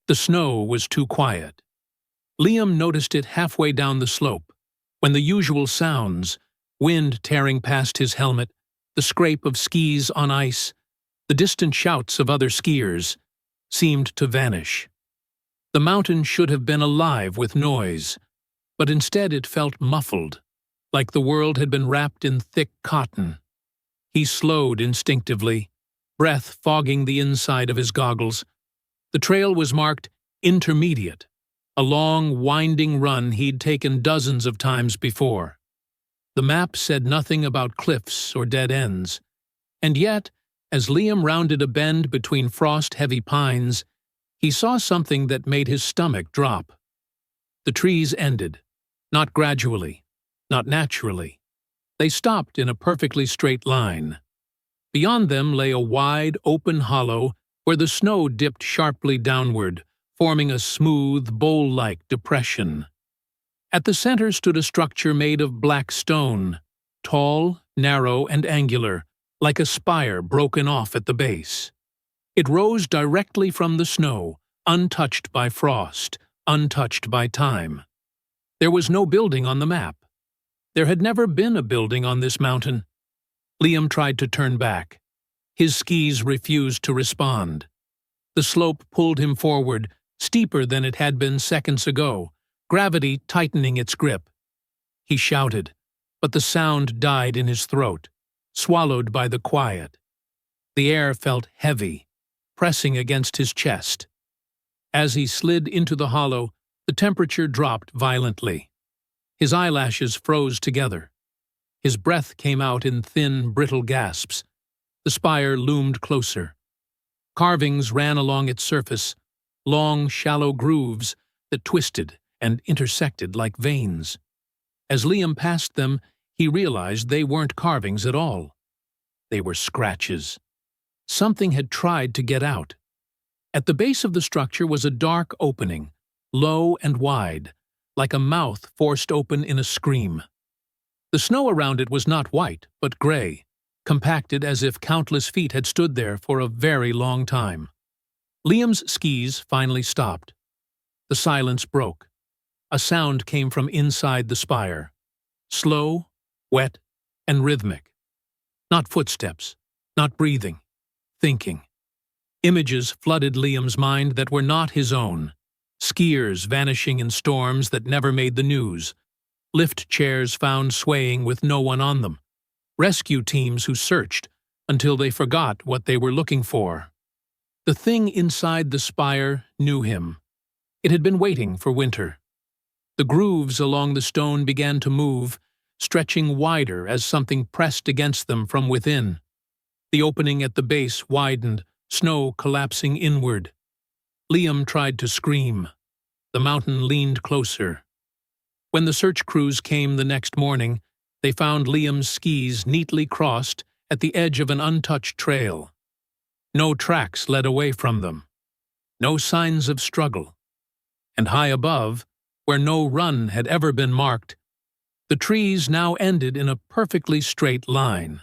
The snow was too quiet. Liam noticed it halfway down the slope, when the usual sounds, wind tearing past his helmet, the scrape of skis on ice, the distant shouts of other skiers, seemed to vanish. The mountain should have been alive with noise, but instead it felt muffled, like the world had been wrapped in thick cotton. He slowed instinctively, breath fogging the inside of his goggles. The trail was marked intermediate, a long, winding run he'd taken dozens of times before. The map said nothing about cliffs or dead ends, and yet, as Liam rounded a bend between frost-heavy pines, he saw something that made his stomach drop. The trees ended, not gradually, not naturally. They stopped in a perfectly straight line. Beyond them lay a wide, open hollow where the snow dipped sharply downward, forming a smooth, bowl-like depression. At the center stood a structure made of black stone, tall, narrow, and angular, like a spire broken off at the base. It rose directly from the snow, untouched by frost, untouched by time. There was no building on the map. There had never been a building on this mountain. Liam tried to turn back. His skis refused to respond. The slope pulled him forward, steeper than it had been seconds ago, gravity tightening its grip. He shouted, but the sound died in his throat, swallowed by the quiet. The air felt heavy, pressing against his chest. As he slid into the hollow, the temperature dropped violently. His eyelashes froze together. His breath came out in thin, brittle gasps. The spire loomed closer. Carvings ran along its surface, long, shallow grooves that twisted and intersected like veins. As Liam passed them, he realized they weren't carvings at all. They were scratches. Something had tried to get out. At the base of the structure was a dark opening, low and wide, like a mouth forced open in a scream. The snow around it was not white, but gray, compacted as if countless feet had stood there for a very long time. Liam's skis finally stopped. The silence broke. A sound came from inside the spire, slow, wet, and rhythmic. Not footsteps, not breathing, thinking. Images flooded Liam's mind that were not his own. Skiers vanishing in storms that never made the news. Lift chairs found swaying with no one on them. Rescue teams who searched until they forgot what they were looking for. The thing inside the spire knew him. It had been waiting for winter. The grooves along the stone began to move, stretching wider as something pressed against them from within. The opening at the base widened, snow collapsing inward. Liam tried to scream. The mountain leaned closer. When the search crews came the next morning, they found Liam's skis neatly crossed at the edge of an untouched trail. No tracks led away from them. No signs of struggle. And high above, where no run had ever been marked, the trees now ended in a perfectly straight line.